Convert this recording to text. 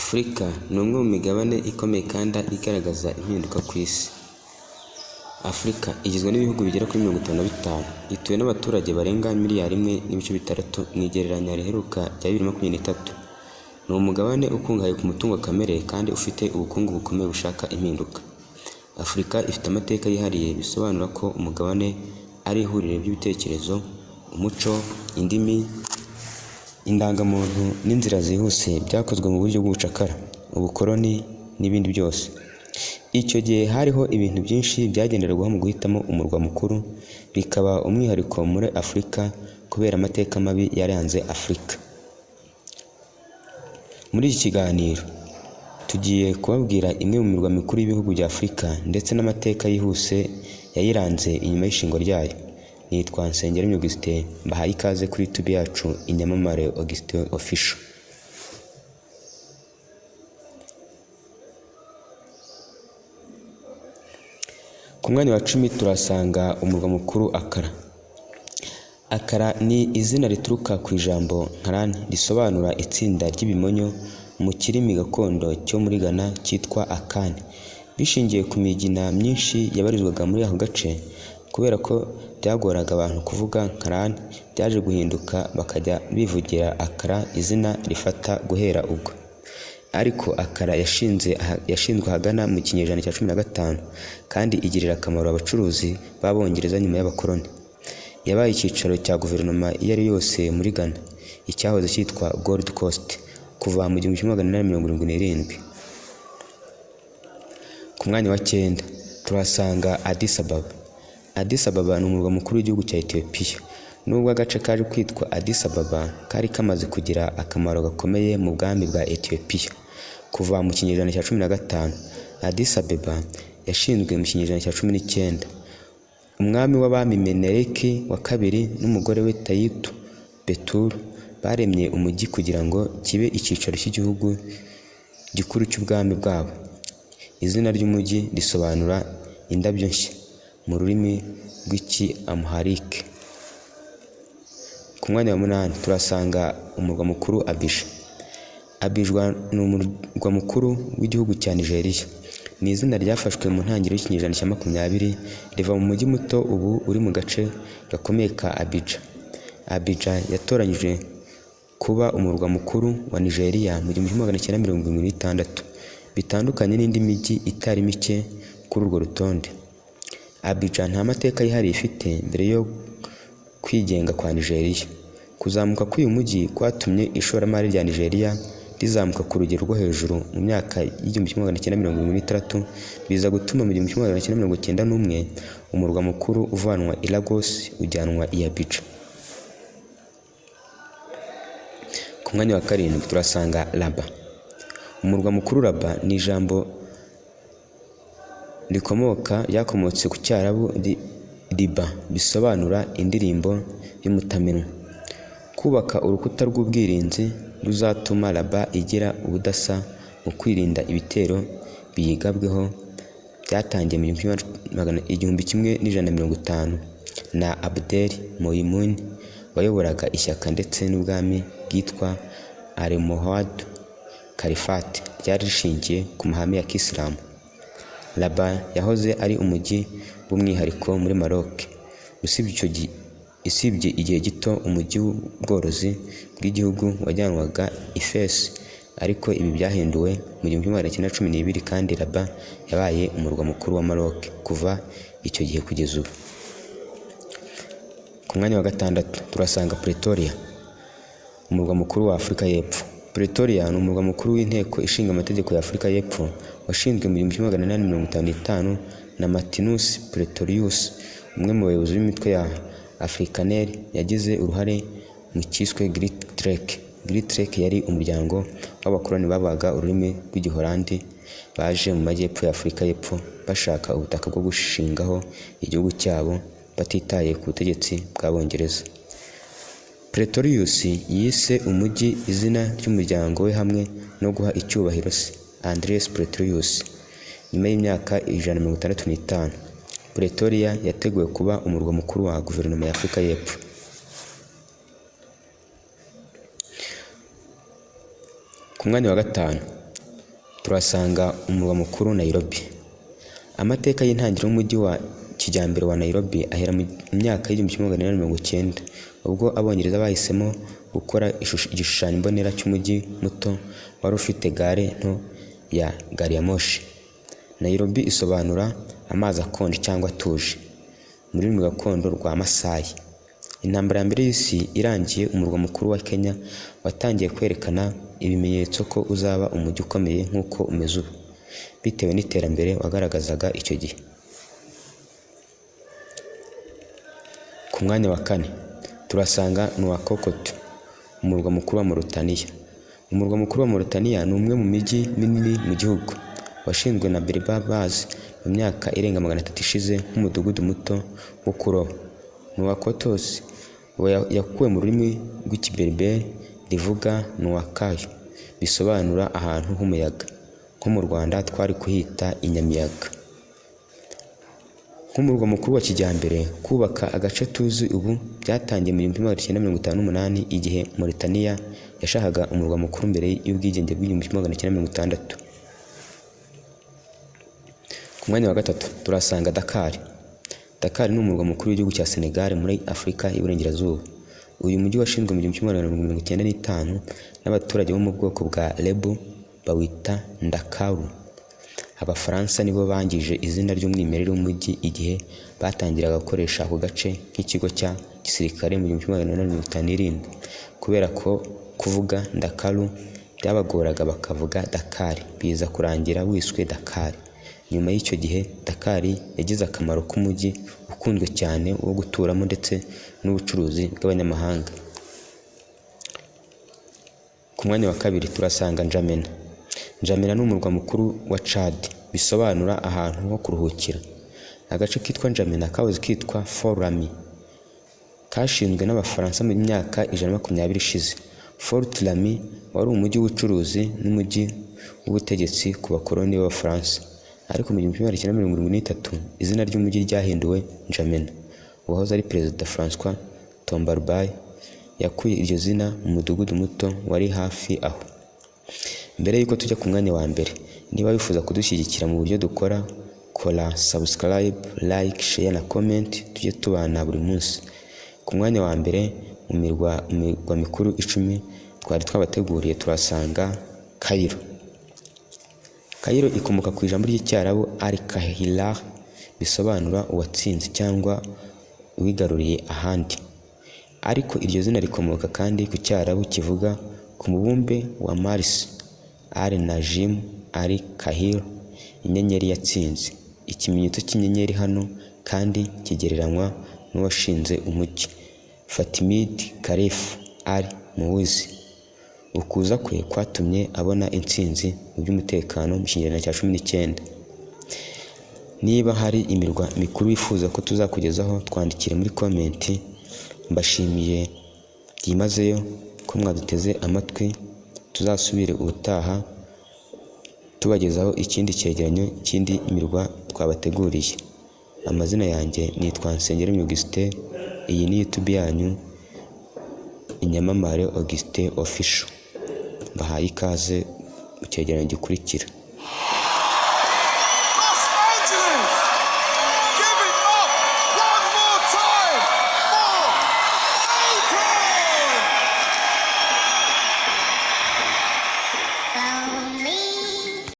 Afurika ni umwe mu migabane ikomeye kandi igaragaza impinduka ku isi. Afurika igizwe n'ibihugu bigera kuri 55, ituwe n'abaturage barenga miliyari 1.6 mu igereranya riheruka rya 2023. Ni umugabane ukungahaye ku mutungo kamere kandi ufite ubukungu bukomeye bushaka impinduka. Afurika ifite amateka yihariye, bisobanura ko umugabane ari ihuriro ry'ibitekerezo, umuco, indimi, indangamuntu n'inzira zihuse byakozwe mu buryo bw'ubucakara, ubukoloni n'ibindi byose. Icyo gihe hariho ibintu byinshi byagenderwaho mu guhitamo umurwa mukuru, bikaba umwihariko muri Afurika kubera amateka mabi yaranze Afurika. Muri iki kiganiro tugiye kubabwira imwe mu mirwa mikuru y'ibihugu bya Afurika ndetse n'amateka yihuse yayiranze inyuma y'ishingo ryayo. Nitwa Nsengiyaremye Augustin, mbahaye ikaze kuri YouTube yacu Inyamamare Augustin Official. Ku mwanya wa 10 turasanga umurwa mukuru Accra. Accra ni izina rituruka ku ijambo Nkarani risobanura itsinda ry'ibimonyo mu kirimi gakondo cyo muri Ghana cyitwa Akan. Bishingiye ku migina myinshi yabarizwaga muri ako gace, kubera ko byagoraga abantu kuvuga Nkarani, byaje guhinduka bakajya bivugira Accra, izina rifata guhera ubwo. Ariko Accra yashinzwe ahagana mu kinyejana cya 15 kandi igirira akamaro abacuruzi b'Abongereza nyuma y'abakoloni. Yabaye icyicaro cya guverinoma iyo ari yose muri Ghana, icyahoze cyitwa Gold Coast kuva mu 1877. Ku mwanya wa 9 turasanga Addis Ababa. Addis Ababa ni umurwa mukuru w'igihugu cya Ethiopia. Nubwo agace kaje kwitwa Addis Ababa kari kamaze kugira akamaro gakomeye mu bwami bwa Ethiopia. Kuva mu kinyejana cya 15, Addis Ababa yashinzwe mu kinyejana cya 19. Umwami w'abami Menelik wa kabiri n'umugore we Tayitu Betulu baremye umujyi kugira ngo kibe icyicaro cy'igihugu gikuru cy'ubwami bwabo. Izina ry'umujyi risobanura indabyo nshya mu rurimi rw'Iki-Amharic. Ku mwanya wa 8 turasanga umurwa mukuru Abidjan. Abidjan ni umurwa mukuru w'igihugu cya Nigeria. Ni izina ryafashwe mu ntangiriro y'ikinyejana cya 20 riva mu mujyi muto ubu uri mu gace gakomeye ka Abidjan. Abidjan yatoranyijwe kuba umurwa mukuru wa Nigeria mu 1976, bitandukanye n'indi mijyi itari mike kuri urwo rutonde. Abidjan nta mateka yihariye ifite mbere yo kwigenga kwa Nigeria. Kuzamuka k'uyu mujyi kwatumye ishoramari rya Nigeria rizamuka ku rugero rwo hejuru mu myaka y'1976, biza gutuma mu 1991 umurwa mukuru uvanwa i Lagos ujyanwa i Abidjan. Ku mwanya wa 7 turasanga Rabat. Umurwa mukuru Rabat ni ijambo ryakomotse ku Cyarabu riba, bisobanura indirimbo y'umutamenwa. Kubaka urukuta rw'ubwirinzi ruzatuma Rabat igira ubudasa mu kwirinda ibitero biyigabweho byatangiye mu 1150 na Abdel Moïmen wayoboraga ishyaka ndetse n'ubwami bwitwa Almohad Caliphate ryari rishingiye ku mahame ya Kisilamu. Rabat yahoze ari umujyi w'umwihariko muri Maroc. Usibye igihe gito umujyi w'ubworozi bw'igihugu wajyanwaga i Fès, ariko ibi byahinduwe mu 1912 kandi Rabat yabaye umurwa mukuru wa Maroc kuva icyo gihe kugeza ubu. Ku mwanya wa 6 turasanga Pretoria, umurwa mukuru wa Afurika y'Epfo. Pretoria ni umurwa mukuru w'inteko ishinga amategeko ya Afurika y'Epfo, washinzwe mu 1855 na Martinus Pretorius, umwe mu bayobozi b'imitwe ya Afrikaner yagize uruhare mu cyiswe Great Trek. Great Trek yari umuryango w'abakoloni babaga ururimi rw'Igihorandi baje mu majyepfo ya Afurika y'Epfo bashaka ubutaka bwo gushingaho igihugu cyabo batitaye ku butegetsi bw'Abongereza. Pretorius yise umujyi izina ry'umuryango we hamwe no guha icyubahiro se, Andreas Pretorius. Nyuma y'imyaka 165, Pretoria yateguwe kuba umurwa mukuru wa guverinoma ya Afurika y'Epfo. Ku mwanya wa 5 turasanga umurwa mukuru Nairobi. Amateka y'intangiriro y'umujyi wa kijyambere wa Nairobi ahera mu myaka y'1890 ubwo Abongereza bahisemo gukora igishushanyo mbonera cy'umujyi muto wari ufite gare nto ya gari ya moshi. Nairobi isobanura amazi akonje cyangwa atuje mu rurimi gakondo rwa Masai. Intambara ya mbere y'isi irangiye, umurwa mukuru wa Kenya watangiye kwerekana ibimenyetso ko uzaba umujyi ukomeye nk'uko umeze ubu, bitewe n'iterambere wagaragazaga icyo gihe. Ku mwanya wa kane turasanga Nouakchott, umurwa mukuru wa Mauritania. Umurwa mukuru wa Mauritania ni umwe mu mijyi minini mu gihugu, washinzwe na Berbers mu myaka irenga 300 ishize nk'umudugudu muto wo kuroba. Nouakchott yakuwe mu rurimi rw'Ikiberberi rivuga Nouakchott, bisobanura ahantu h'umuyaga. Nko mu Rwanda twari kuhita inyamiyaga. Nk'umurwa mukuru wa kijyambere, kubaka agace tuzi ubu byatangiye mu 1958 igihe Mauritania yashakaga umurwa mukuru mbere y'ubwigenge bw'1960. Ku mwanya wa gatatu turasanga Dakar. Dakar ni umurwa mukuru w'igihugu cya Senegal muri Afurika y'Iburengerazuba. Uyu mujyi washinzwe mu 1995 n'abaturage bo mu bwoko bwa Lebu, bawita Ndakaru. Abafaransa nibo bangije izina ry'umwimerere w'umujyi igihe batangiraga gukoresha ako gace nk'ikigo cya gisirikare mu 1957, kubera ko kuvuga Ndakaru byabagoraga bakavuga Dakar, biza kurangira wiswe Dakar. Nyuma y'icyo gihe Dakar yagize akamaro k'umujyi ukunzwe cyane wo guturamo ndetse n'ubucuruzi bw'abanyamahanga. Ku mwanya wa kabiri turasanga N'Djamena. N'Djamena ni umurwa mukuru wa Chad, bisobanura ahantu ho kuruhukira. Agace kitwa N'Djamena kahoze kitwa Fort Lamy, kashinzwe n'Abafaransa mu myaka 120 ishize. Fort Lamy wari umujyi w'ubucuruzi n'umujyi w'ubutegetsi ku bakoloni b'Abafaransa, ariko mu 1973 izina ry'umujyi ryahinduwe N'Djamena. Uwahoze ari Perezida François Tombalbaye yakuye iryo zina mu mudugudu muto wari hafi aho. Mbere yuko tujya ku mwanya wa mbere, niba wifuza kudushyigikira mu buryo dukora, kora subscribe, like, share na comment, tujye tubana buri munsi. Ku mwanya wa mbere mu mirwa mikuru 10 twari twabateguriye turasanga Cairo. Cairo ikomoka ku ijambo ry'icyarabu al-Kahila, bisobanura uwatsinze cyangwa uwigaruriye ahandi. Ariko iryo zina rikomoka kandi ku cyarabu kivuga ku mubumbe wa Mars, al-Najm al-Kahil, inyenyeri yatsinze. Ikimenyetso cy'inyenyeri hano kandi kigereranywa n'uwashinze umujyi, Fatimid Khalif al-Muizi. Ukuza kwe kwatumye abona intsinzi mu by'umutekano mu kinyejana cya 19. Niba hari imirwa mikuru wifuza ko tuzakugezaho, twandikire muri komenti. Mbashimiye byimazeyo ko mwaduteze amatwi. Tuzasubire ubutaha tubagezaho ikindi cyegeranyo kindi imirwa twabateguriye. Amazina yanjye nitwa Nsengera Augustin. Iyi ni YouTube yanyu Inyamamare Augustin Official. Bahaye ikaze mu cyegeranyo gikurikira.